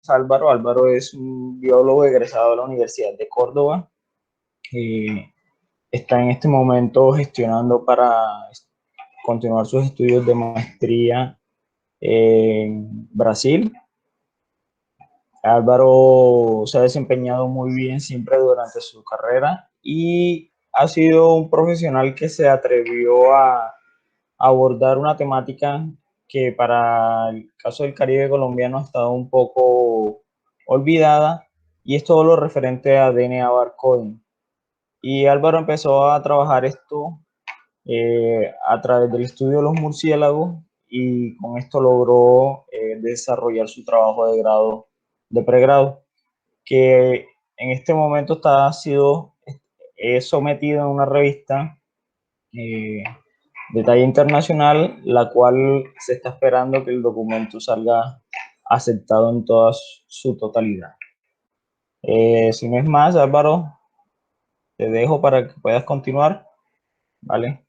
Álvaro. Álvaro es un biólogo egresado de la Universidad de Córdoba. Está en este momento gestionando para continuar sus estudios de maestría en Brasil. Álvaro se ha desempeñado muy bien siempre durante su carrera y ha sido un profesional que se atrevió a abordar una temática que para el caso del Caribe colombiano ha estado un poco olvidada, y es todo lo referente a DNA barcoding. Y Álvaro empezó a trabajar esto a través del estudio de los murciélagos, y con esto logró desarrollar su trabajo de grado, de pregrado, que en este momento está sido sometido en una revista eh, de talla internacional, la cual se está esperando que el documento salga aceptado en toda su totalidad. Si no es más, Álvaro, te dejo para que puedas continuar, ¿vale?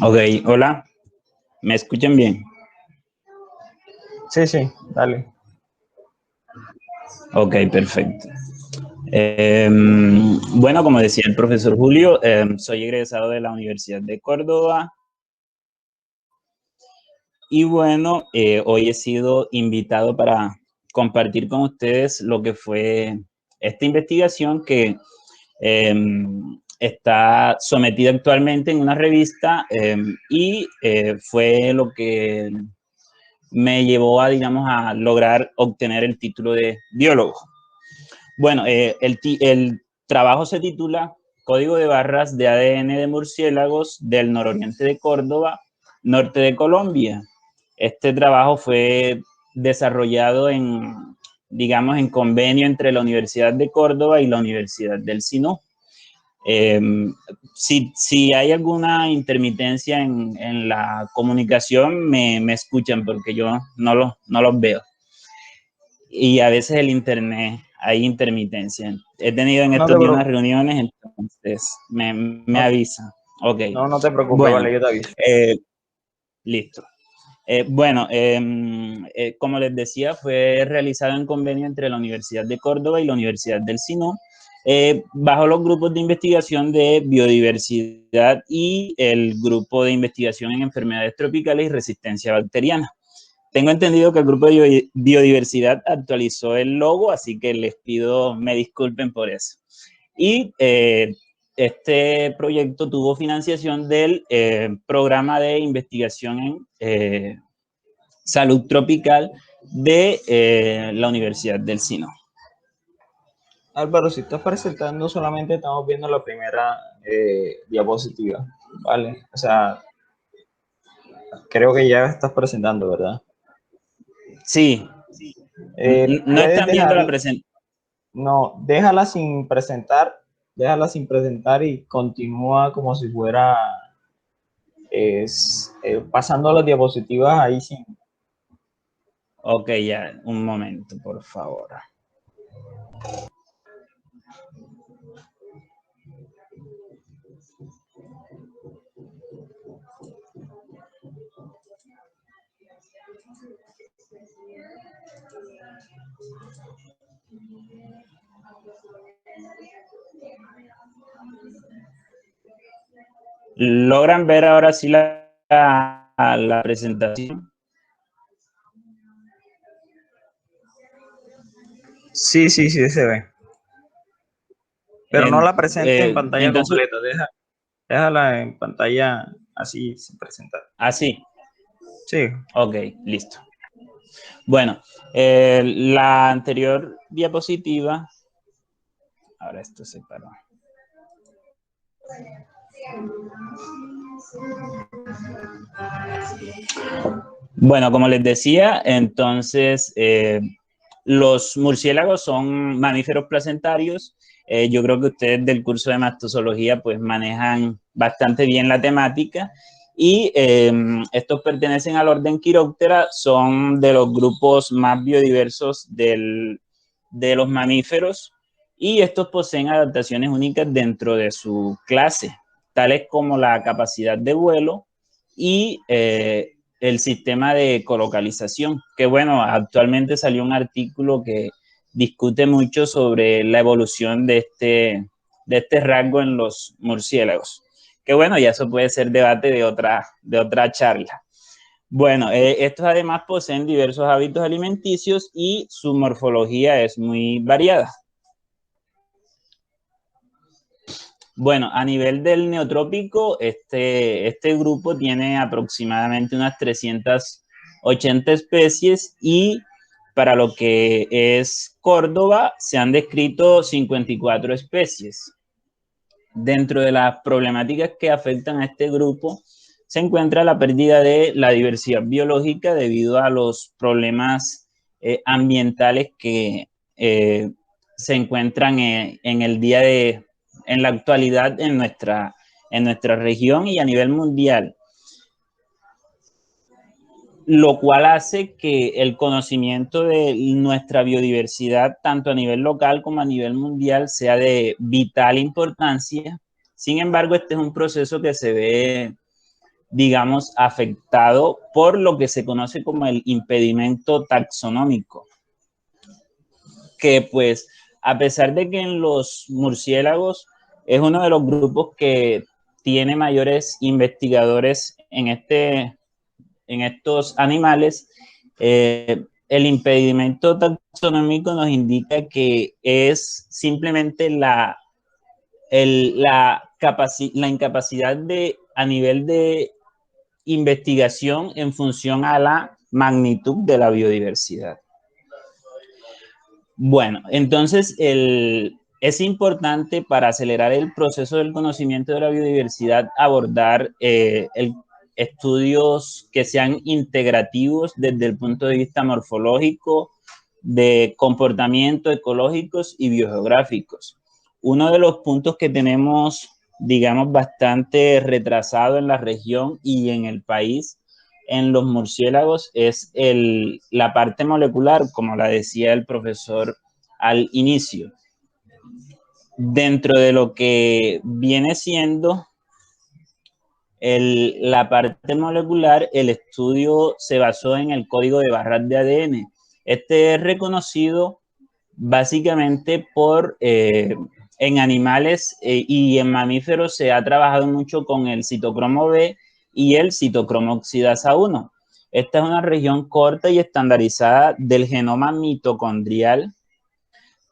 Ok, hola, ¿me escuchan bien? Sí, sí, dale. Ok, perfecto. Bueno, como decía el profesor Julio, soy egresado de la Universidad de Córdoba y bueno, hoy he sido invitado para compartir con ustedes lo que fue esta investigación que está sometida actualmente en una revista y fue lo que me llevó a, digamos, a lograr obtener el título de biólogo. Bueno, el trabajo se titula Código de barras de ADN de murciélagos del nororiente de Córdoba, norte de Colombia. Este trabajo fue desarrollado digamos, en convenio entre la Universidad de Córdoba y la Universidad del SINU. Si hay alguna intermitencia en la comunicación, me escuchan porque yo no los veo. Y a veces el internet, hay intermitencia. He tenido en No estos te, días unas reuniones, entonces me no, avisa. Ok, no te preocupes, bueno, vale, yo te aviso. listo. Bueno, como les decía, fue realizado en convenio entre la Universidad de Córdoba y la Universidad del SINU, bajo los grupos de investigación de biodiversidad y el grupo de investigación en enfermedades tropicales y resistencia bacteriana. Tengo entendido que el grupo de biodiversidad actualizó el logo, así que les pido me disculpen por eso. Y este proyecto tuvo financiación del programa de investigación en salud tropical de la Universidad del SINO. Álvaro, si estás presentando, solamente estamos viendo la primera diapositiva, ¿vale? O sea, creo que ya estás presentando, ¿verdad? Sí, no Puedes están viendo la dejar, presentación. no, déjala sin presentar y continúa como si fuera pasando las diapositivas ahí sin. Ok, ya, un momento, por favor. ¿Logran ver ahora sí la presentación? Sí, sí, sí, se ve. Pero no la presentes en pantalla Entonces, completa, déjala en pantalla así sin presentar. así. Sí, Ok, listo. Bueno, la anterior diapositiva, ahora esto se paró. Bueno, como les decía, entonces los murciélagos son mamíferos placentarios. Yo creo que ustedes del curso de mastozoología pues manejan bastante bien la temática y estos pertenecen al orden Chiroptera, son de los grupos más biodiversos de los mamíferos y estos poseen adaptaciones únicas dentro de su clase, tales como la capacidad de vuelo y el sistema de ecolocalización, que bueno, actualmente salió un artículo que discute mucho sobre la evolución de este rasgo en los murciélagos, que bueno, ya eso puede ser debate de otra charla. Bueno, estos además poseen diversos hábitos alimenticios y su morfología es muy variada. Bueno, a nivel del neotrópico, este grupo tiene aproximadamente unas 380 especies y para lo que es Córdoba se han descrito 54 especies. Dentro de las problemáticas que afectan a este grupo se encuentra la pérdida de la diversidad biológica debido a los problemas ambientales que se encuentran en la actualidad en nuestra región y a nivel mundial, lo cual hace que el conocimiento de nuestra biodiversidad, tanto a nivel local como a nivel mundial, sea de vital importancia. Sin embargo, este es un proceso que se ve, digamos, afectado por lo que se conoce como el impedimento taxonómico, que pues, a pesar de que en los murciélagos es uno de los grupos que tiene mayores investigadores en estos animales, el impedimento taxonómico nos indica que es simplemente la incapacidad a nivel de investigación en función a la magnitud de la biodiversidad. Bueno, entonces es importante para acelerar el proceso del conocimiento de la biodiversidad abordar estudios que sean integrativos desde el punto de vista morfológico, de comportamiento, ecológicos y biogeográficos. Uno de los puntos que tenemos, digamos, bastante retrasado en la región y en el país en los murciélagos es la parte molecular, como la decía el profesor al inicio. Dentro de lo que viene siendo la parte molecular, el estudio se basó en el código de barras de ADN. Este es reconocido básicamente en animales y en mamíferos se ha trabajado mucho con el citocromo B y el citocromo oxidasa 1. Esta es una región corta y estandarizada del genoma mitocondrial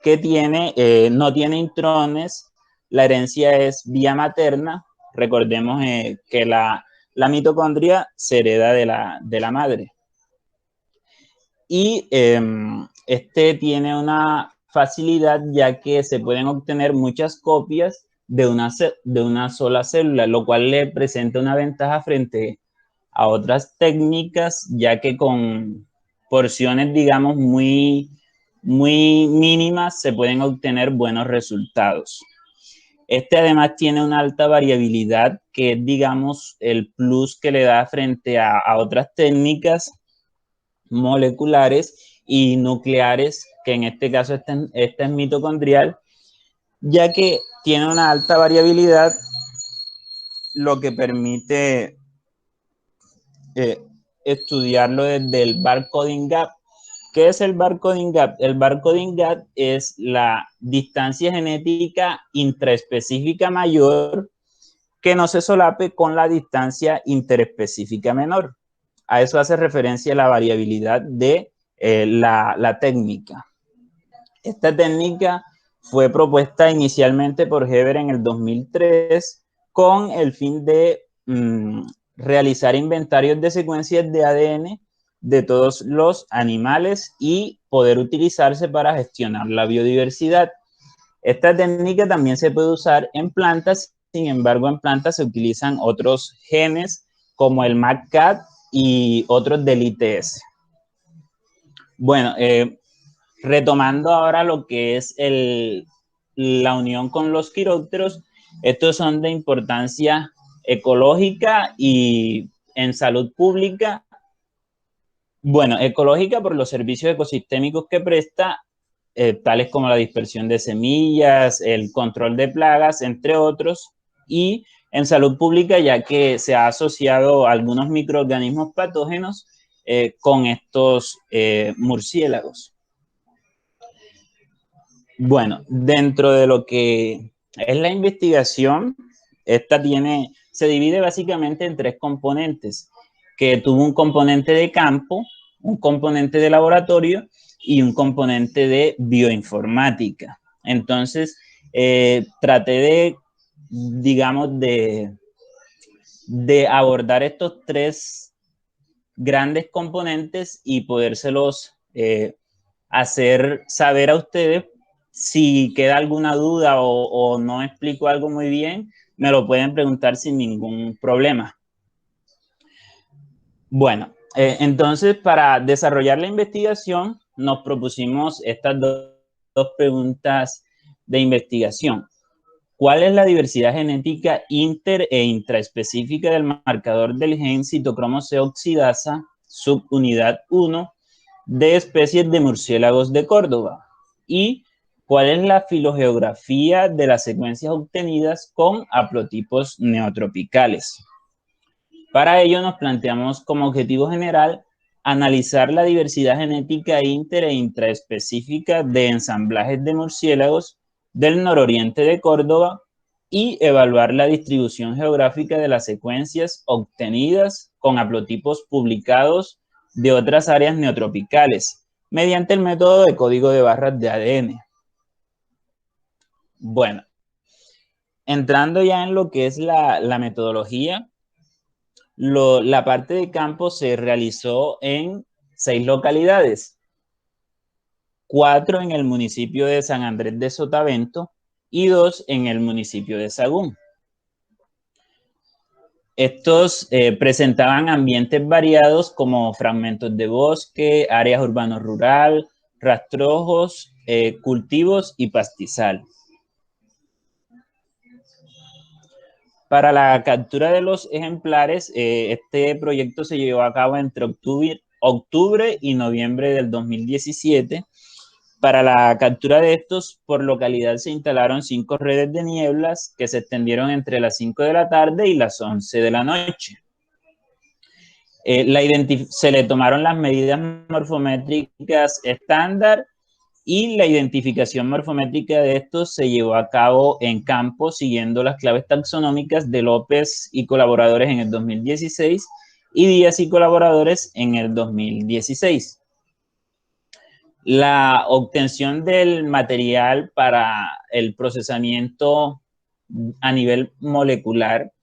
que no tiene intrones, la herencia es vía materna. Recordemos que la mitocondria se hereda de la madre. Y este tiene una facilidad ya que se pueden obtener muchas copias de una sola célula, lo cual le presenta una ventaja frente a otras técnicas, ya que con porciones, digamos, muy mínimas se pueden obtener buenos resultados. Este además tiene una alta variabilidad, que es, digamos, el plus que le da frente a otras técnicas moleculares y nucleares, que en este caso esta es mitocondrial, ya que tiene una alta variabilidad, lo que permite estudiarlo desde el barcoding gap. ¿Qué es el barcoding gap? El barcoding gap es la distancia genética intraespecífica mayor que no se solape con la distancia interespecífica menor. A eso hace referencia la variabilidad de la técnica. Esta técnica fue propuesta inicialmente por Heber en el 2003 con el fin de realizar inventarios de secuencias de ADN de todos los animales y poder utilizarse para gestionar la biodiversidad. Esta técnica también se puede usar en plantas, sin embargo en plantas se utilizan otros genes como el MACCAT y otros del ITS. Bueno, retomando ahora lo que es la unión con los quirópteros, estos son de importancia ecológica y en salud pública. Bueno, ecológica por los servicios ecosistémicos que presta tales como la dispersión de semillas, el control de plagas, entre otros, y en salud pública, ya que se ha asociado algunos microorganismos patógenos con estos murciélagos. Bueno, dentro de lo que es la investigación, esta se divide básicamente en tres componentes, que tuvo un componente de campo, un componente de laboratorio y un componente de bioinformática. Entonces, traté de, digamos, de abordar estos tres grandes componentes y podérselos hacer saber a ustedes. Si queda alguna duda o no explico algo muy bien, me lo pueden preguntar sin ningún problema. Bueno, entonces para desarrollar la investigación nos propusimos estas dos preguntas de investigación. ¿Cuál es la diversidad genética inter e intraespecífica del marcador del gen citocromo C oxidasa, subunidad 1, de especies de murciélagos de Córdoba? ¿Y cuál es la filogeografía de las secuencias obtenidas con haplotipos neotropicales? Para ello nos planteamos como objetivo general analizar la diversidad genética inter e intraespecífica de ensamblajes de murciélagos del nororiente de Córdoba y evaluar la distribución geográfica de las secuencias obtenidas con haplotipos publicados de otras áreas neotropicales mediante el método de código de barras de ADN. Bueno, entrando ya en lo que es la metodología, la parte de campo se realizó en 6 localidades, 4 en el municipio de San Andrés de Sotavento y 2 en el municipio de Sagún. Estos presentaban ambientes variados como fragmentos de bosque, áreas urbano-rural, rastrojos, cultivos y pastizal. Para la captura de los ejemplares, este proyecto se llevó a cabo entre octubre y noviembre del 2017. Para la captura de estos, por localidad se instalaron 5 redes de nieblas que se extendieron entre las 5 de la tarde y las 11 de la noche. Se le tomaron las medidas morfométricas estándar y la identificación morfométrica de estos se llevó a cabo en campo siguiendo las claves taxonómicas de López y colaboradores en el 2016 y Díaz y colaboradores en el 2016. La obtención del material para el procesamiento a nivel molecular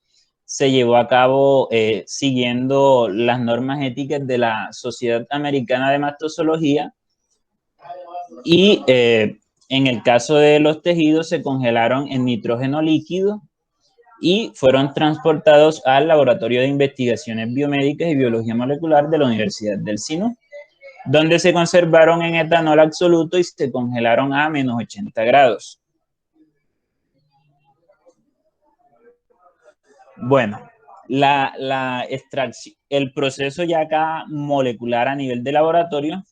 se llevó a cabo siguiendo las normas éticas de la Sociedad Americana de Mastozoología y en el caso de los tejidos se congelaron en nitrógeno líquido y fueron transportados al Laboratorio de Investigaciones Biomédicas y Biología Molecular de la Universidad del Sinú, donde se conservaron en etanol absoluto y se congelaron a menos 80 grados. Bueno, el proceso ya acá molecular a nivel de laboratorio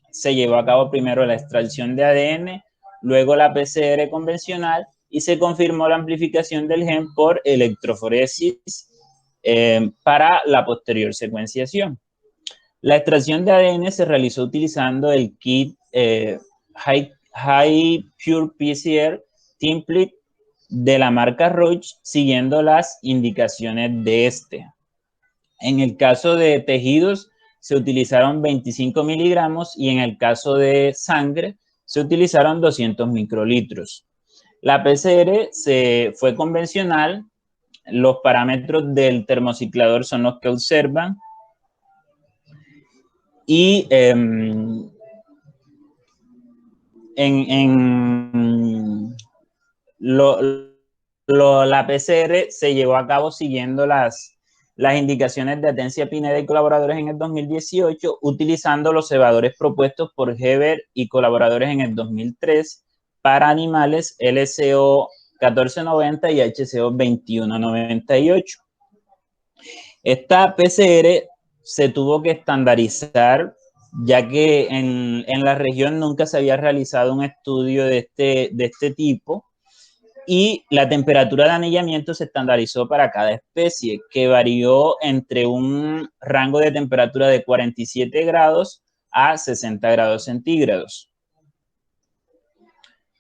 se llevó a cabo primero la extracción de ADN, luego la PCR convencional y se confirmó la amplificación del gen por electroforesis para la posterior secuenciación. La extracción de ADN se realizó utilizando el kit High Pure PCR template de la marca Roche, siguiendo las indicaciones de este. En el caso de tejidos, se utilizaron 25 miligramos y en el caso de sangre, se utilizaron 200 microlitros. La PCR fue convencional. Los parámetros del termociclador son los que observan. Y la PCR se llevó a cabo siguiendo las indicaciones de Atencia Pineda y colaboradores en el 2018, utilizando los cebadores propuestos por Heber y colaboradores en el 2003 para animales LCO 1490 y HCO 2198. Esta PCR se tuvo que estandarizar ya que en la región nunca se había realizado un estudio de este tipo, y la temperatura de anillamiento se estandarizó para cada especie, que varió entre un rango de temperatura de 47 grados a 60 grados centígrados.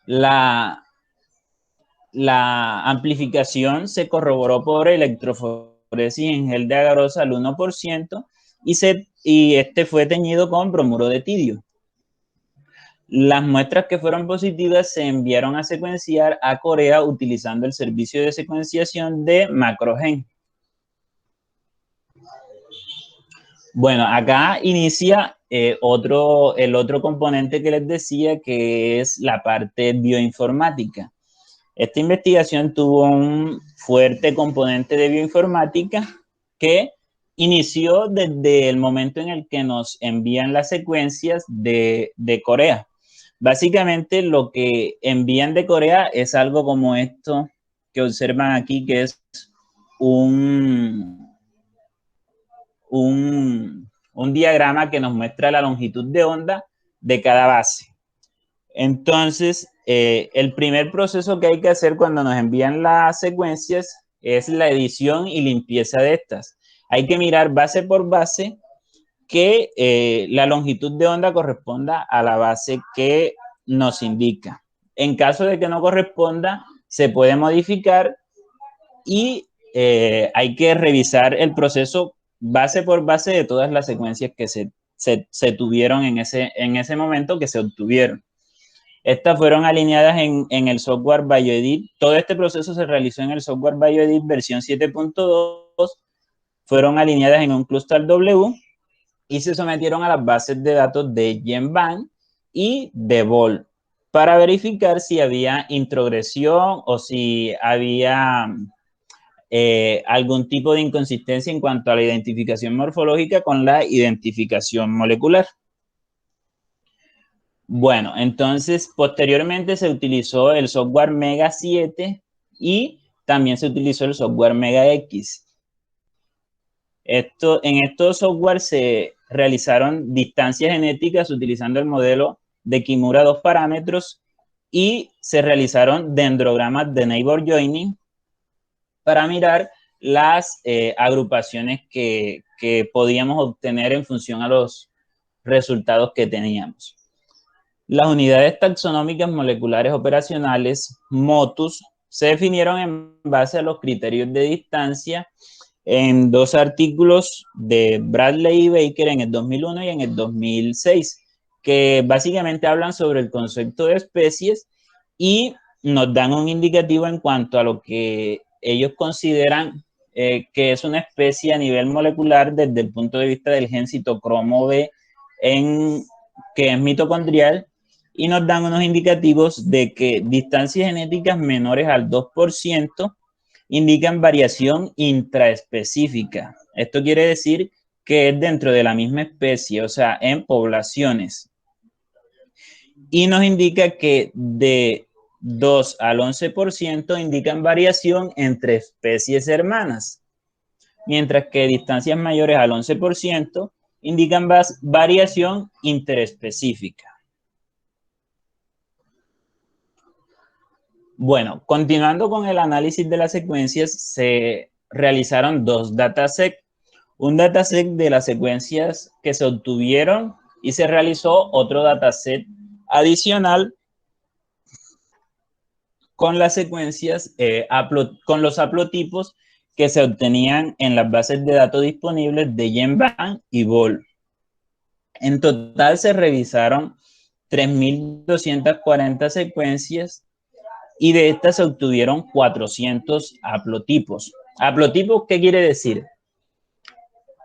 La amplificación se corroboró por electroforesis en gel de agarosa al 1%, y este fue teñido con bromuro de tidio. Las muestras que fueron positivas se enviaron a secuenciar a Corea utilizando el servicio de secuenciación de Macrogen. Bueno, acá inicia el otro componente que les decía, que es la parte bioinformática. Esta investigación tuvo un fuerte componente de bioinformática que inició desde el momento en el que nos envían las secuencias de Corea. Básicamente lo que envían de Corea es algo como esto que observan aquí, que es un diagrama que nos muestra la longitud de onda de cada base. Entonces, el primer proceso que hay que hacer cuando nos envían las secuencias es la edición y limpieza de estas. Hay que mirar base por base que la longitud de onda corresponda a la base que nos indica. En caso de que no corresponda, se puede modificar, y hay que revisar el proceso base por base de todas las secuencias que se tuvieron en ese momento, que se obtuvieron. Estas fueron alineadas en el software BioEdit. Todo este proceso se realizó en el software BioEdit versión 7.2. Fueron alineadas en un clúster W y se sometieron a las bases de datos de GenBank y de Vol para verificar si había introgresión o si había algún tipo de inconsistencia en cuanto a la identificación morfológica con la identificación molecular. Bueno, entonces posteriormente se utilizó el software Mega 7 y también se utilizó el software Mega X. En estos software se realizaron distancias genéticas utilizando el modelo de Kimura 2 parámetros, y se realizaron dendrogramas de neighbor joining para mirar las agrupaciones que podíamos obtener en función a los resultados que teníamos. Las unidades taxonómicas moleculares operacionales, MOTUS, se definieron en base a los criterios de distancia en dos artículos de Bradley y Baker en el 2001 y en el 2006, que básicamente hablan sobre el concepto de especies y nos dan un indicativo en cuanto a lo que ellos consideran que es una especie a nivel molecular desde el punto de vista del gen citocromo B, que es mitocondrial, y nos dan unos indicativos de que distancias genéticas menores al 2% indican variación intraespecífica. Esto quiere decir que es dentro de la misma especie, o sea, en poblaciones. Y nos indica que de 2 al 11% indican variación entre especies hermanas, mientras que distancias mayores al 11% indican variación interespecífica. Bueno, continuando con el análisis de las secuencias, se realizaron dos datasets. Un dataset de las secuencias que se obtuvieron, y se realizó otro dataset adicional con las secuencias, con los haplotipos que se obtenían en las bases de datos disponibles de GenBank y Vol. En total se revisaron 3.240 secuencias, y de estas se obtuvieron 400 haplotipos. ¿Haplotipos qué quiere decir?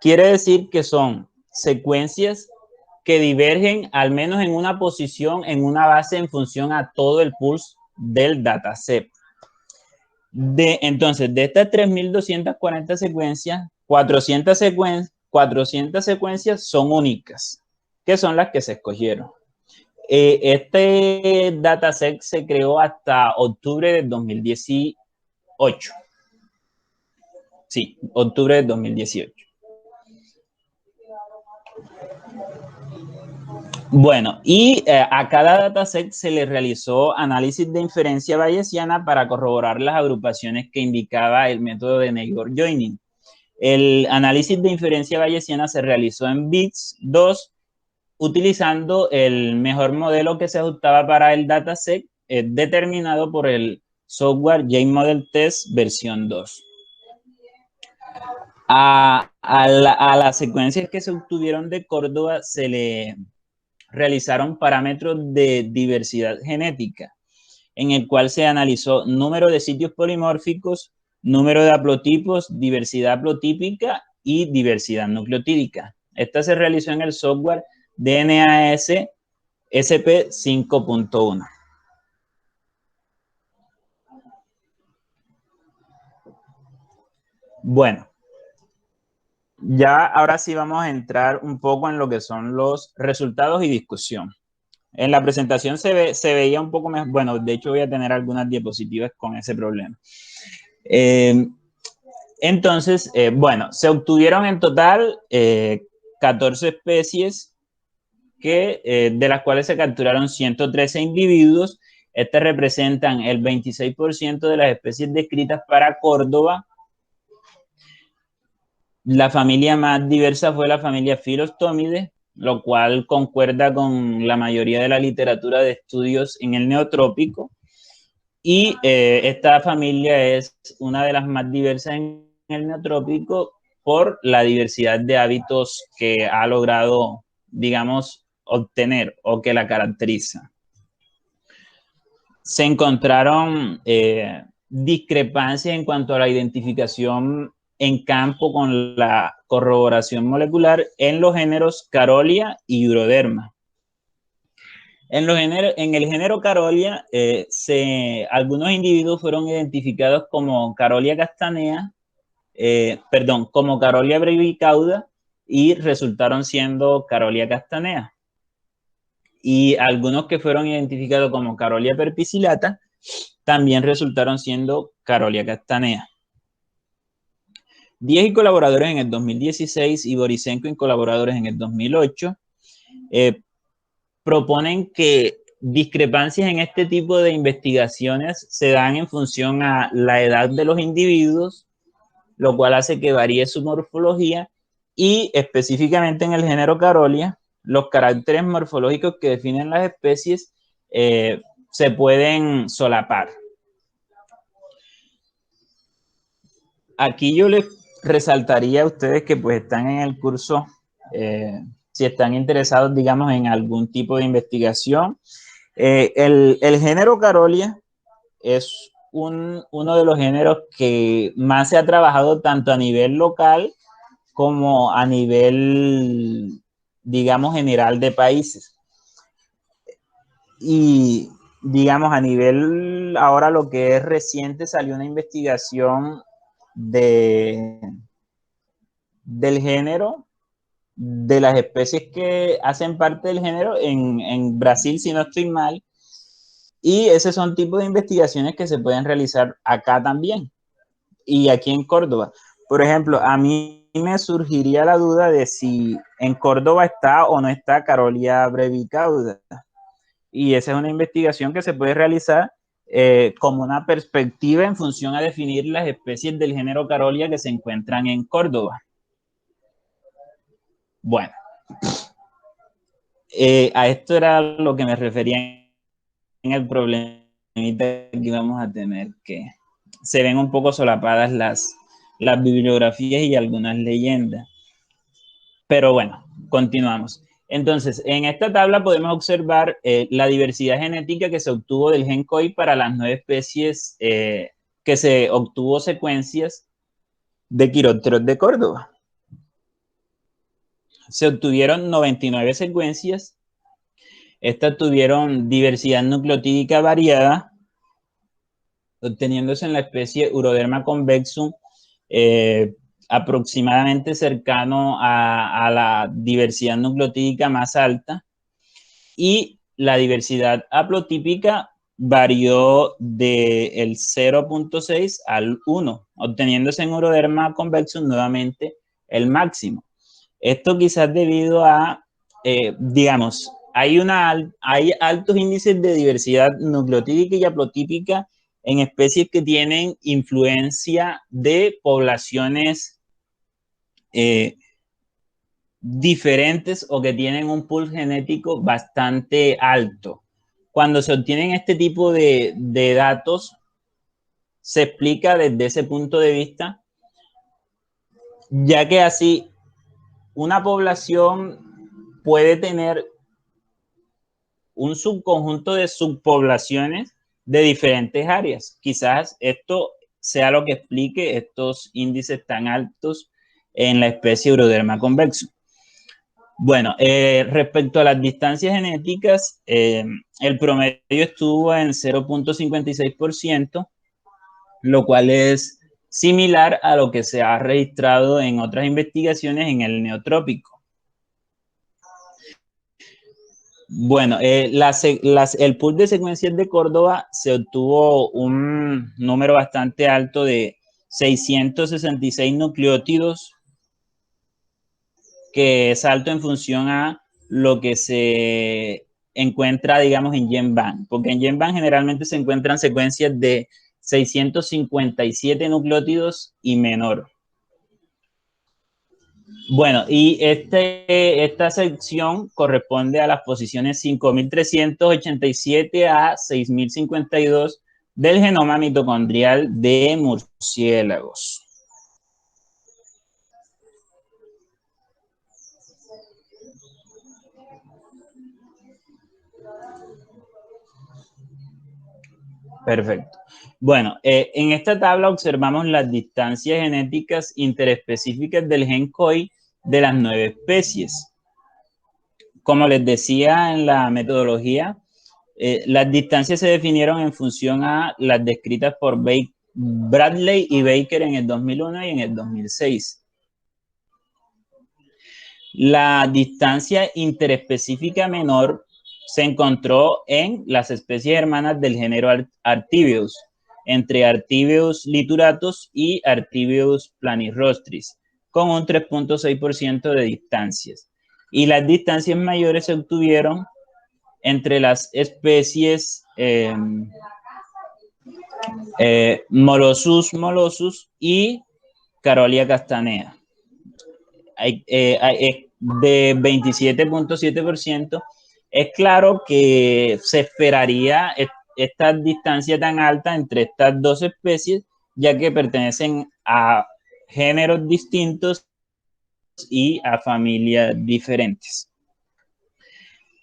Quiere decir que son secuencias que divergen al menos en una posición en una base en función a todo el pulse del dataset. Entonces, de estas 3.240 secuencias, 400 secuencias son únicas, que son las que se escogieron. Este dataset se creó hasta octubre de 2018. Sí, octubre de 2018. Bueno, y a cada dataset se le realizó análisis de inferencia bayesiana para corroborar las agrupaciones que indicaba el método de neighbor joining. El análisis de inferencia bayesiana se realizó en bits 2 utilizando el mejor modelo que se ajustaba para el dataset determinado por el software JModel Test versión 2. A las secuencias que se obtuvieron de Córdoba se le realizaron parámetros de diversidad genética, en el cual se analizó número de sitios polimórficos, número de haplotipos, diversidad haplotípica y diversidad nucleotídica. Esta se realizó en el software DNAS SP 5.1. Bueno, ya ahora sí vamos a entrar un poco en lo que son los resultados y discusión. En la presentación se veía un poco mejor. Bueno, de hecho voy a tener algunas diapositivas con ese problema. Entonces, bueno, se obtuvieron en total 14 especies de las cuales se capturaron 113 individuos. Estas representan el 26% de las especies descritas para Córdoba. La familia más diversa fue la familia Philostomide, lo cual concuerda con la mayoría de la literatura de estudios en el Neotrópico. Y esta familia es una de las más diversas en el Neotrópico por la diversidad de hábitos que ha logrado, digamos, obtener o que la caracteriza. Se encontraron discrepancias en cuanto a la identificación en campo con la corroboración molecular en los géneros Carolia y Uroderma. En el género Carolia, algunos individuos fueron identificados como Carolia castanea, como Carolia brevicauda y resultaron siendo Carolia castanea. Y algunos que fueron identificados como Carolia perpicillata también resultaron siendo Carolia castanea. Diez y colaboradores en el 2016 y Borisenko y colaboradores en el 2008 proponen que discrepancias en este tipo de investigaciones se dan en función a la edad de los individuos, lo cual hace que varíe su morfología y específicamente en el género Carolia, los caracteres morfológicos que definen las especies se pueden solapar. Aquí yo les resaltaría a ustedes que pues están en el curso, si están interesados, digamos, en algún tipo de investigación. El género Carolia es uno de los géneros que más se ha trabajado tanto a nivel local como a nivel, digamos, general de países. Y, digamos, a nivel, ahora lo que es reciente, salió una investigación del género, de las especies que hacen parte del género en Brasil, si no estoy mal, y ese son tipos de investigaciones que se pueden realizar acá también, y aquí en Córdoba. Por ejemplo, a mí me surgiría la duda de si en Córdoba está o no está Carolia brevicauda, y esa es una investigación que se puede realizar como una perspectiva en función a definir las especies del género Carolia que se encuentran en Córdoba. Bueno, a esto era lo que me refería en el problemita que vamos a tener, que se ven un poco solapadas las bibliografías y algunas leyendas. Pero bueno, continuamos. Entonces, en esta tabla podemos observar la diversidad genética que se obtuvo del gen COI para las 9 especies que se obtuvo secuencias de quirópteros de Córdoba. Se obtuvieron 99 secuencias. Estas tuvieron diversidad nucleotídica variada, obteniéndose en la especie Uroderma convexum aproximadamente cercano a la diversidad nucleotídica más alta, y la diversidad haplotípica varió del 0.6 al 1, obteniéndose en Uroderma convexum nuevamente el máximo. Esto quizás debido a, digamos, hay altos índices de diversidad nucleotídica y haplotípica en especies que tienen influencia de poblaciones diferentes o que tienen un pool genético bastante alto. Cuando se obtienen este tipo de datos, se explica desde ese punto de vista, ya que así una población puede tener un subconjunto de subpoblaciones de diferentes áreas. Quizás esto sea lo que explique estos índices tan altos en la especie Euroderma convexo. Bueno, respecto a las distancias genéticas, el promedio estuvo en 0.56%, lo cual es similar a lo que se ha registrado en otras investigaciones en el neotrópico. Bueno, el pool de secuencias de Córdoba se obtuvo un número bastante alto de 666 nucleótidos, que es alto en función a lo que se encuentra, digamos, en GenBank, porque en GenBank generalmente se encuentran secuencias de 657 nucleótidos y menor. Bueno, y esta sección corresponde a las posiciones 5387 a 6052 del genoma mitocondrial de murciélagos. Perfecto. Bueno, en esta tabla observamos las distancias genéticas interespecíficas del gen COI de las 9 especies. Como les decía en la metodología, las distancias se definieron en función a las descritas por Bradley y Baker en el 2001 y en el 2006. La distancia interespecífica menor se encontró en las especies hermanas del género Artibeus, entre Artibeus lituratus y Artibeus planirostris, con un 3.6% de distancias. Y las distancias mayores se obtuvieron entre las especies Molossus y Carolia castanea. De 27.7%. Es claro que se esperaría esta distancia tan alta entre estas dos especies, ya que pertenecen a géneros distintos y a familias diferentes.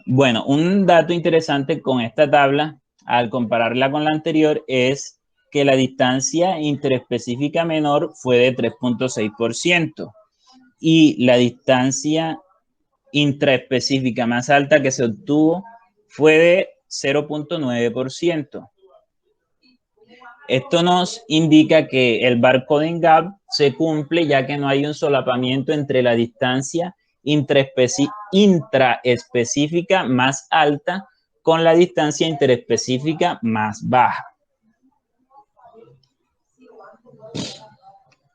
Bueno, un dato interesante con esta tabla, al compararla con la anterior, es que la distancia interespecífica menor fue de 3.6%. Y la distancia intraespecífica más alta que se obtuvo fue de 0.9%. Esto nos indica que el barcoding gap se cumple, ya que no hay un solapamiento entre la distancia intraespecífica más alta con la distancia interespecífica más baja.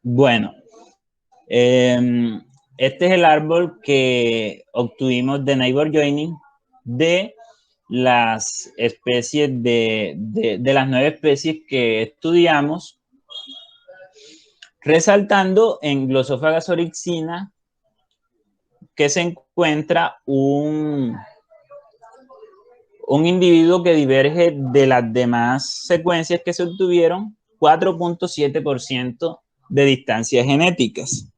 Bueno, este es el árbol que obtuvimos de neighbor joining de las especies de las 9 especies que estudiamos, resaltando en Glossophaga oryxina que se encuentra un individuo que diverge de las demás secuencias que se obtuvieron 4.7% de distancias genéticas.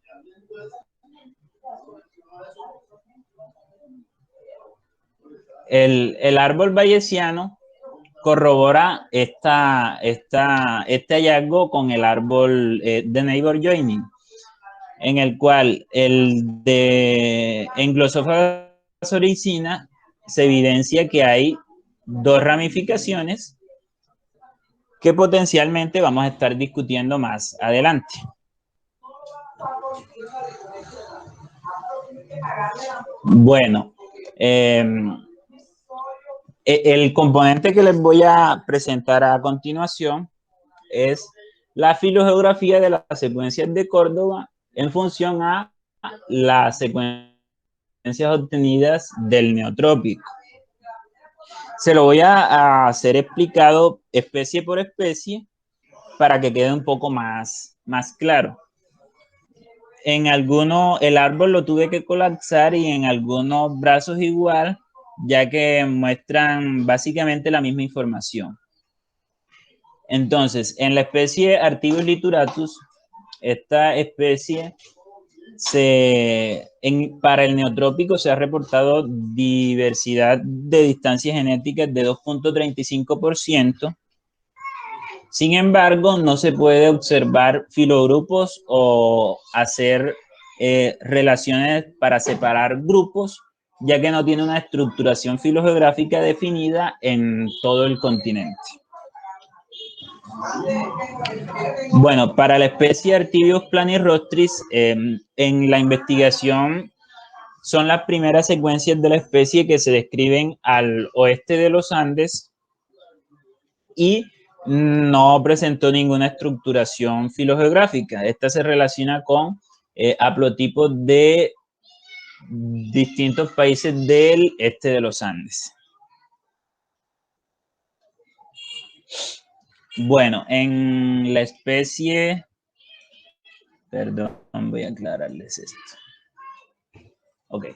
El árbol bayesiano corrobora este hallazgo con el árbol de neighbor joining, en el cual en Glossophaga oryxina se evidencia que hay 2 ramificaciones que potencialmente vamos a estar discutiendo más adelante. Bueno, el componente que les voy a presentar a continuación es la filogeografía de las secuencias de Córdoba en función a las secuencias obtenidas del neotrópico. Se lo voy a hacer explicado especie por especie para que quede un poco más claro. En algunos el árbol lo tuve que colapsar y en algunos brazos igual, ya que muestran básicamente la misma información. Entonces, en la especie Artibius lituratus, esta especie para el neotrópico se ha reportado diversidad de distancias genéticas de 2.35%. Sin embargo, no se puede observar filogrupos o hacer relaciones para separar grupos, ya que no tiene una estructuración filogeográfica definida en todo el continente. Bueno, para la especie Artibius planirostris, en la investigación son las primeras secuencias de la especie que se describen al oeste de los Andes y no presentó ninguna estructuración filogeográfica. Esta se relaciona con haplotipos de distintos países del este de los Andes. Bueno, en la especie, perdón, voy a aclararles esto. Ok.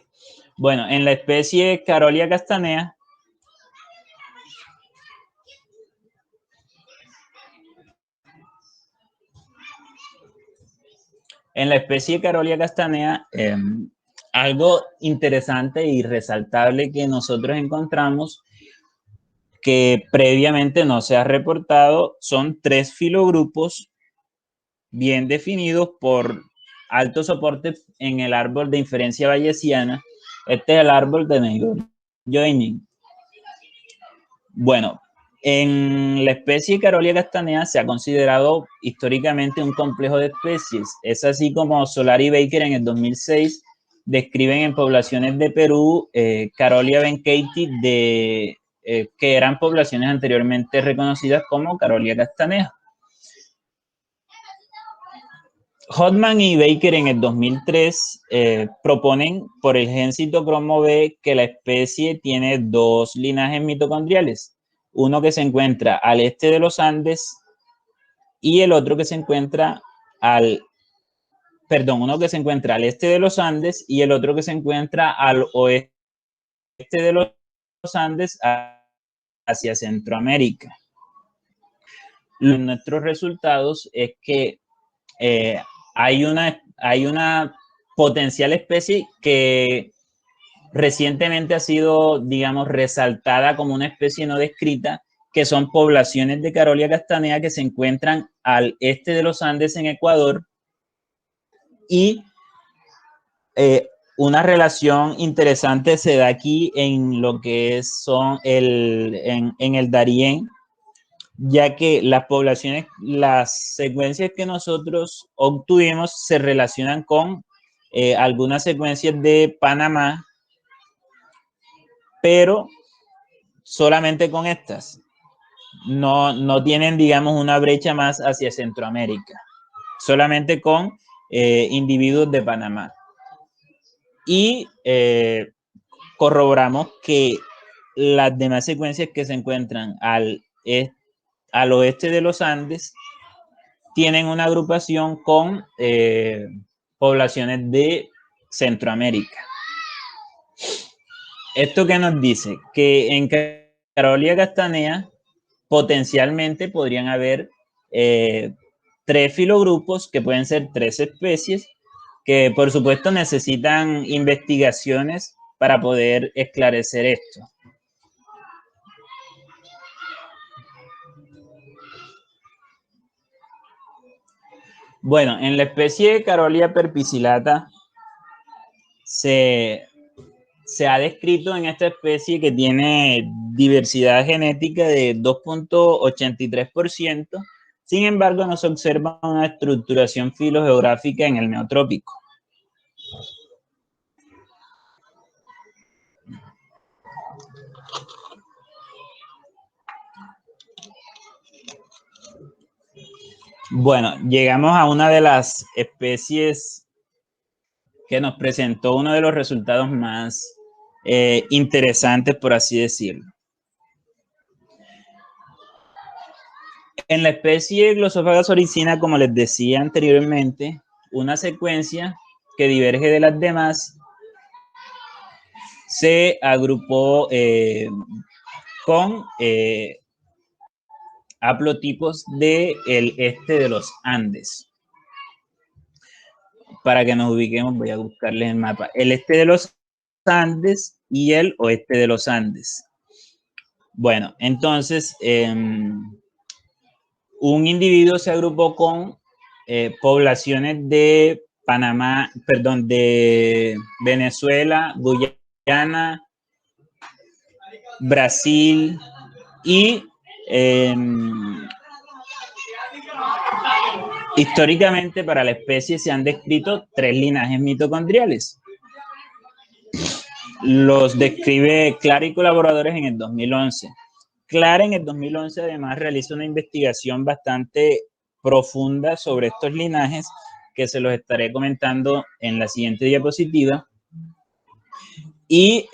Bueno, en la especie Carolia castanea, algo interesante y resaltable que nosotros encontramos que previamente no se ha reportado son 3 filogrupos bien definidos por alto soporte en el árbol de inferencia bayesiana. Este es el árbol de neighbor joining. Bueno, en la especie Carolia castanea se ha considerado históricamente un complejo de especies. Es así como Solari y Baker en el 2006 describen en poblaciones de Perú Carolia benkeiti que eran poblaciones anteriormente reconocidas como Carolia castanea. Hodgman y Baker en el 2003 proponen por el gen citocromo B que la especie tiene 2 linajes mitocondriales, uno que se encuentra al este de los Andes y el otro que se encuentra uno que se encuentra al este de los Andes y el otro que se encuentra al oeste de los Andes hacia Centroamérica. Nuestros resultados es que hay una potencial especie que recientemente ha sido, digamos, resaltada como una especie no descrita, que son poblaciones de Carolia castanea que se encuentran al este de los Andes en Ecuador y una relación interesante se da aquí en lo que son en el Darién, ya que las secuencias que nosotros obtuvimos se relacionan con algunas secuencias de Panamá, pero solamente con estas. No tienen, digamos, una brecha más hacia Centroamérica, solamente con individuos de Panamá. Y corroboramos que las demás secuencias que se encuentran al oeste de los Andes tienen una agrupación con poblaciones de Centroamérica. ¿Esto qué nos dice? Que en Carolia castanea potencialmente podrían haber 3 filogrupos que pueden ser 3 especies que por supuesto necesitan investigaciones para poder esclarecer esto. Bueno, en la especie Carolia perpicillata se ha descrito en esta especie que tiene diversidad genética de 2.83%, sin embargo no se observa una estructuración filogeográfica en el neotrópico. Bueno, llegamos a una de las especies que nos presentó uno de los resultados más interesantes, por así decirlo. En la especie Glossophaga oricina, como les decía anteriormente, una secuencia que diverge de las demás se agrupó con haplotipos del este de los Andes. Para que nos ubiquemos, voy a buscarles el mapa. El este de los Andes y el oeste de los Andes. Bueno, entonces, un individuo se agrupó con poblaciones de Panamá, perdón, de Venezuela, Guyana, Brasil y históricamente para la especie se han descrito 3 linajes mitocondriales. Los describe Clark y colaboradores en el 2011. Clark en el 2011 además realiza una investigación bastante profunda sobre estos linajes que se los estaré comentando en la siguiente diapositiva. Y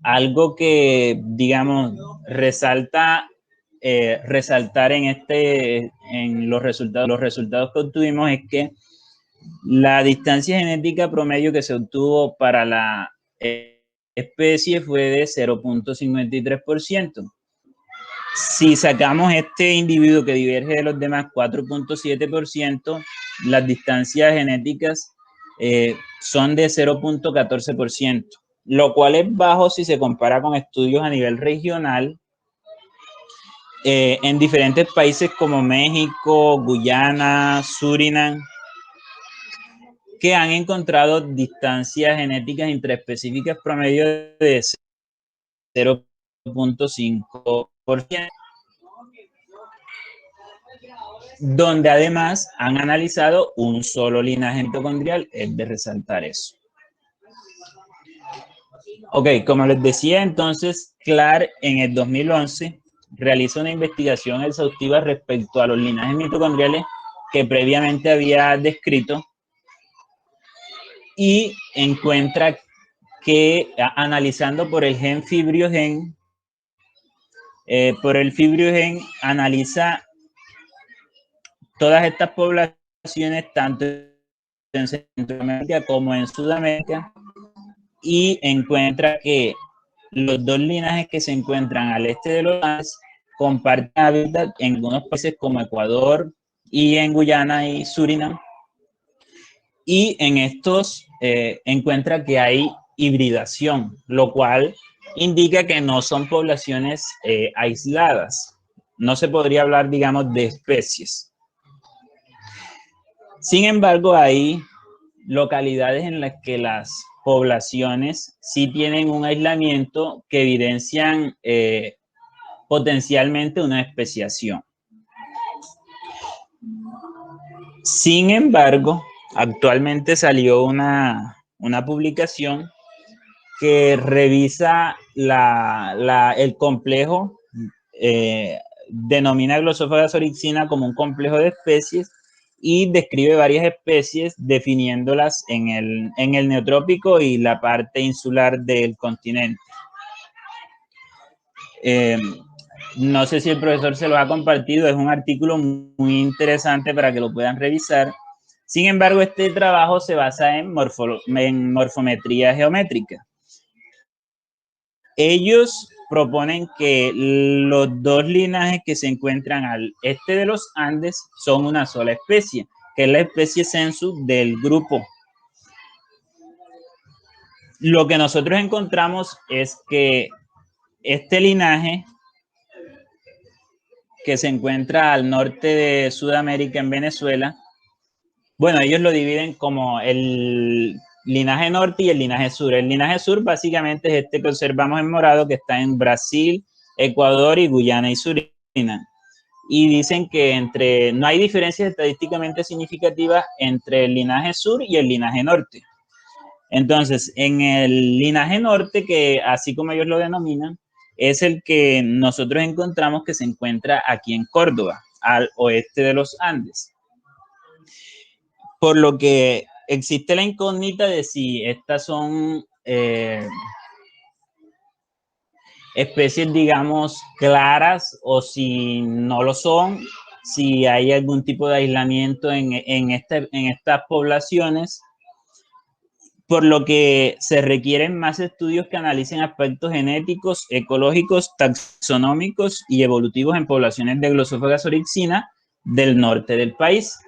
algo que, digamos, resaltar en los resultados que obtuvimos es que la distancia genética promedio que se obtuvo para la especie fue de 0.53%. Si sacamos este individuo que diverge de los demás 4.7%, las distancias genéticas son de 0.14%, lo cual es bajo si se compara con estudios a nivel regional en diferentes países como México, Guyana, Surinam, que han encontrado distancias genéticas intraespecíficas promedio de 0.5%, donde además han analizado un solo linaje mitocondrial. Es de resaltar eso. Ok, como les decía, entonces, Clark en el 2011 realiza una investigación exhaustiva respecto a los linajes mitocondriales que previamente había descrito y encuentra que analizando por el gen fibriogen, analiza todas estas poblaciones tanto en Centroamérica como en Sudamérica y encuentra que los 2 linajes que se encuentran al este de los Andes comparten hábitat en algunos países como Ecuador y en Guyana y Surinam. Y en estos encuentra que hay hibridación, lo cual indica que no son poblaciones aisladas. No se podría hablar, digamos, de especies. Sin embargo, hay localidades en las que las poblaciones sí tienen un aislamiento que evidencian potencialmente una especiación. Sin embargo, actualmente salió una publicación que revisa el complejo, denomina Glossophaga oricina como un complejo de especies y describe varias especies definiéndolas en el neotrópico y la parte insular del continente. No sé si el profesor se lo ha compartido, es un artículo muy interesante para que lo puedan revisar. Sin embargo, este trabajo se basa en morfometría geométrica. Ellos proponen que los 2 linajes que se encuentran al este de los Andes son una sola especie, que es la especie sensu del grupo. Lo que nosotros encontramos es que este linaje que se encuentra al norte de Sudamérica en Venezuela, bueno, ellos lo dividen como el linaje norte y el linaje sur. El linaje sur básicamente es este que observamos en morado, que está en Brasil, Ecuador y Guyana y Surinam. Y dicen que no hay diferencias estadísticamente significativas entre el linaje sur y el linaje norte. Entonces, en el linaje norte, que así como ellos lo denominan, es el que nosotros encontramos que se encuentra aquí en Córdoba, al oeste de los Andes. Por lo que existe la incógnita de si estas son especies, digamos, claras, o si no lo son, si hay algún tipo de aislamiento en estas poblaciones, por lo que se requieren más estudios que analicen aspectos genéticos, ecológicos, taxonómicos y evolutivos en poblaciones de Glossophaga oryxina del norte del país.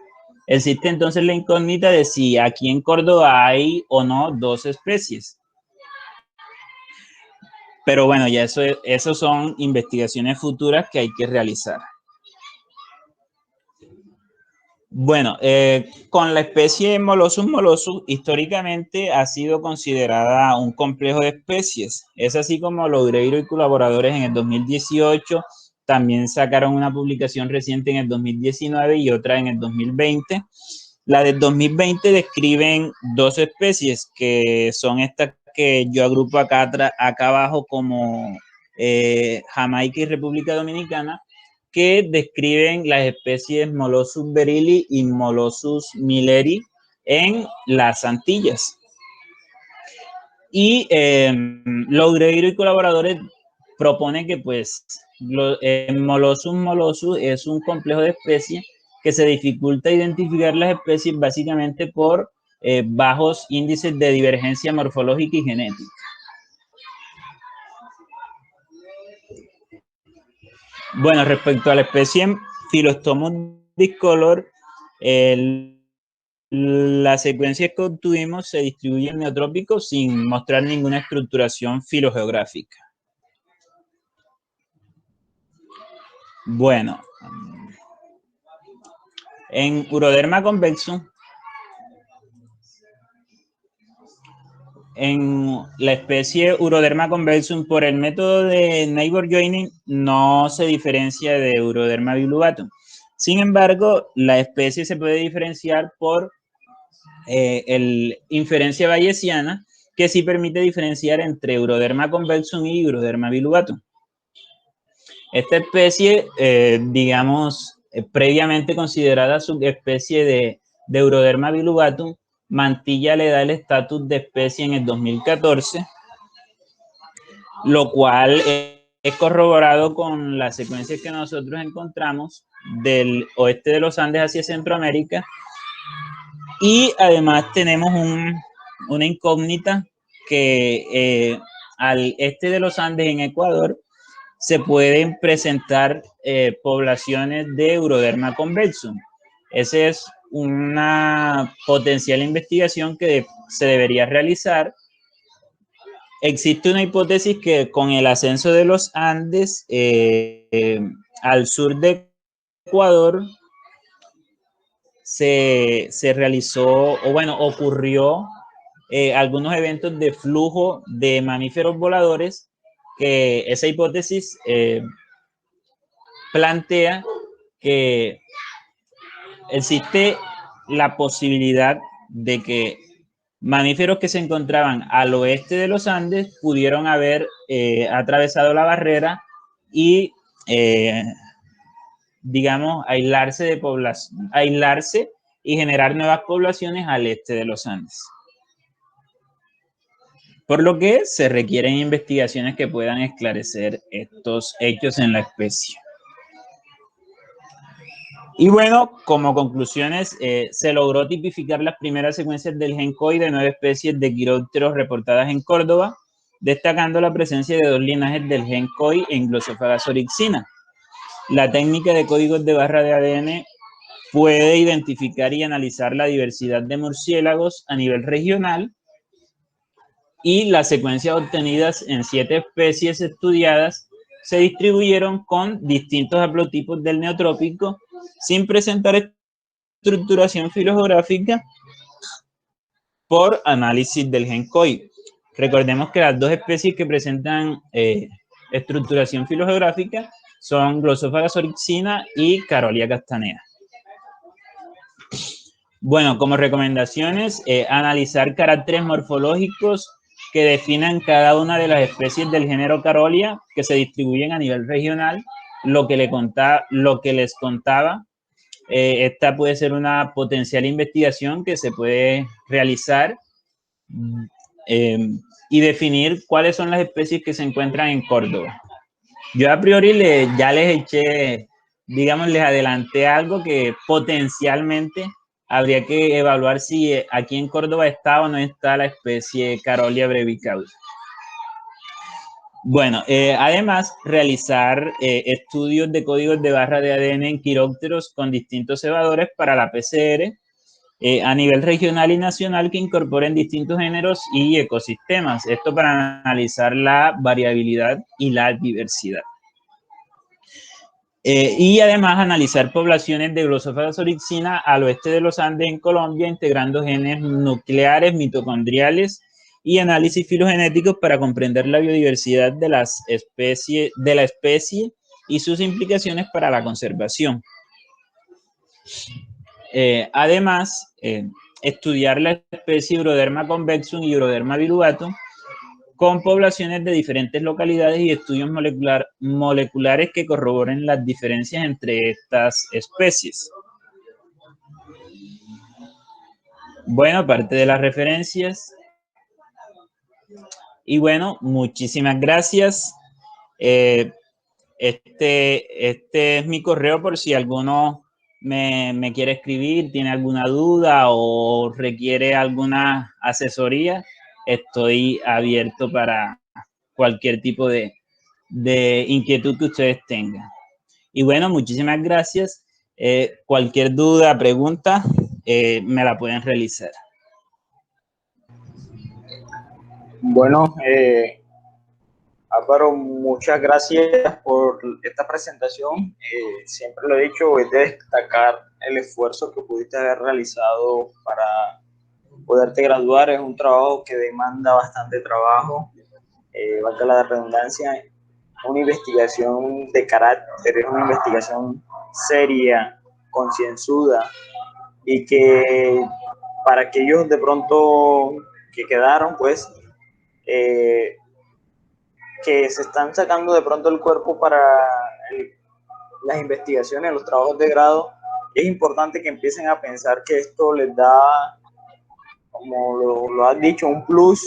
Existe entonces la incógnita de si aquí en Córdoba hay o no 2 especies. Pero bueno, ya eso son investigaciones futuras que hay que realizar. Bueno, con la especie Molossus molossus, históricamente ha sido considerada un complejo de especies. Es así como Loureiro y colaboradores en el 2018 también sacaron una publicación reciente en el 2019 y otra en el 2020. La del 2020 describen 2 especies, que son estas que yo agrupo acá abajo como Jamaica y República Dominicana, que describen las especies Molossus berili y Molossus milleri en las Antillas. Y Loureiro y colaboradores proponen que pues Molossus molossus es un complejo de especies que se dificulta identificar las especies básicamente por bajos índices de divergencia morfológica y genética. Bueno, respecto a la especie Phyllostomus discolor, las secuencias que obtuvimos se distribuyen neotrópicos sin mostrar ninguna estructuración filogeográfica. Bueno, en Uroderma convexum, en la especie Uroderma convexum, por el método de neighbor joining, no se diferencia de Uroderma biluvatum. Sin embargo, la especie se puede diferenciar por inferencia bayesiana, que sí permite diferenciar entre Uroderma convexum y Uroderma biluvatum. Esta especie, digamos, previamente considerada subespecie de Uroderma biluvatum, Mantilla le da el estatus de especie en el 2014, lo cual es corroborado con las secuencias que nosotros encontramos del oeste de los Andes hacia Centroamérica. Y además tenemos una incógnita que al este de los Andes en Ecuador se pueden presentar poblaciones de Uroderma convexum. Esa es una potencial investigación que se debería realizar. Existe una hipótesis que con el ascenso de los Andes al sur de Ecuador se realizó, o bueno, ocurrió algunos eventos de flujo de mamíferos voladores, que esa hipótesis plantea que existe la posibilidad de que mamíferos que se encontraban al oeste de los Andes pudieron haber atravesado la barrera y digamos, aislarse y generar nuevas poblaciones al este de los Andes. Por lo que se requieren investigaciones que puedan esclarecer estos hechos en la especie. Y bueno, como conclusiones, se logró tipificar las primeras secuencias del gen COI de 9 especies de quirópteros reportadas en Córdoba, destacando la presencia de 2 linajes del gen COI en Glossophaga oryxina. La técnica de códigos de barra de ADN puede identificar y analizar la diversidad de murciélagos a nivel regional, y las secuencias obtenidas en 7 especies estudiadas se distribuyeron con distintos haplotipos del neotrópico sin presentar estructuración filogeográfica por análisis del gen COI. Recordemos que las 2 especies que presentan estructuración filogeográfica son Glossophaga oryxina y Carolia castanea. Bueno, como recomendaciones, analizar caracteres morfológicos que definan cada una de las especies del género Carolia que se distribuyen a nivel regional. Lo que les contaba, esta puede ser una potencial investigación que se puede realizar y definir cuáles son las especies que se encuentran en Córdoba. Yo a priori ya les eché, digamos, les adelanté algo que potencialmente habría que evaluar si aquí en Córdoba está o no está la especie Carolia brevicaudus. Bueno, además, realizar estudios de códigos de barra de ADN en quirópteros con distintos cebadores para la PCR a nivel regional y nacional que incorporen distintos géneros y ecosistemas. Esto para analizar la variabilidad y la diversidad. Y además analizar poblaciones de Glossophagus oryxina al oeste de los Andes en Colombia, integrando genes nucleares, mitocondriales y análisis filogenéticos para comprender la biodiversidad de la especie y sus implicaciones para la conservación. Además, estudiar la especie Hybroderma convexum y Hybroderma viruatum con poblaciones de diferentes localidades y estudios moleculares que corroboren las diferencias entre estas especies. Bueno, aparte de las referencias. Y bueno, muchísimas gracias. Este es mi correo por si alguno me quiere escribir, tiene alguna duda o requiere alguna asesoría. Estoy abierto para cualquier tipo de inquietud que ustedes tengan. Y bueno, muchísimas gracias. Cualquier duda, pregunta, me la pueden realizar. Bueno, Álvaro, muchas gracias por esta presentación. Siempre lo he dicho, es de destacar el esfuerzo que pudiste haber realizado para poderte graduar. Es un trabajo que demanda bastante trabajo, valga la redundancia, una investigación de carácter, es una investigación seria, concienzuda, y que para aquellos de pronto que quedaron, pues, que se están sacando de pronto el cuerpo para las investigaciones, los trabajos de grado, es importante que empiecen a pensar que esto les da, como lo has dicho, un plus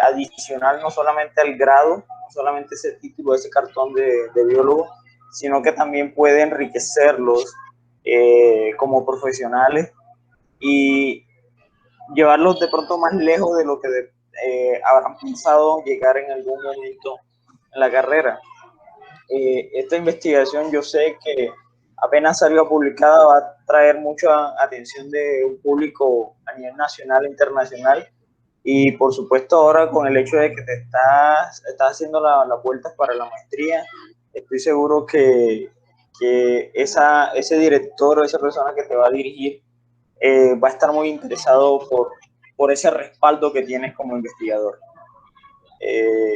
adicional, no solamente al grado, no solamente ese título, ese cartón de biólogo, sino que también puede enriquecerlos como profesionales y llevarlos de pronto más lejos de lo que habrán pensado llegar en algún momento en la carrera. Esta investigación yo sé que apenas salga publicada va a traer mucha atención de un público a nivel nacional e internacional, y por supuesto ahora con el hecho de que te estás haciendo las vueltas para la maestría, estoy seguro que ese director o esa persona que te va a dirigir va a estar muy interesado por ese respaldo que tienes como investigador.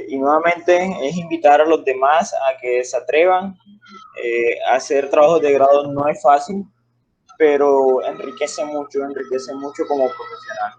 Y nuevamente es invitar a los demás a que se atrevan. Hacer trabajos de grado no es fácil, pero enriquece mucho como profesional.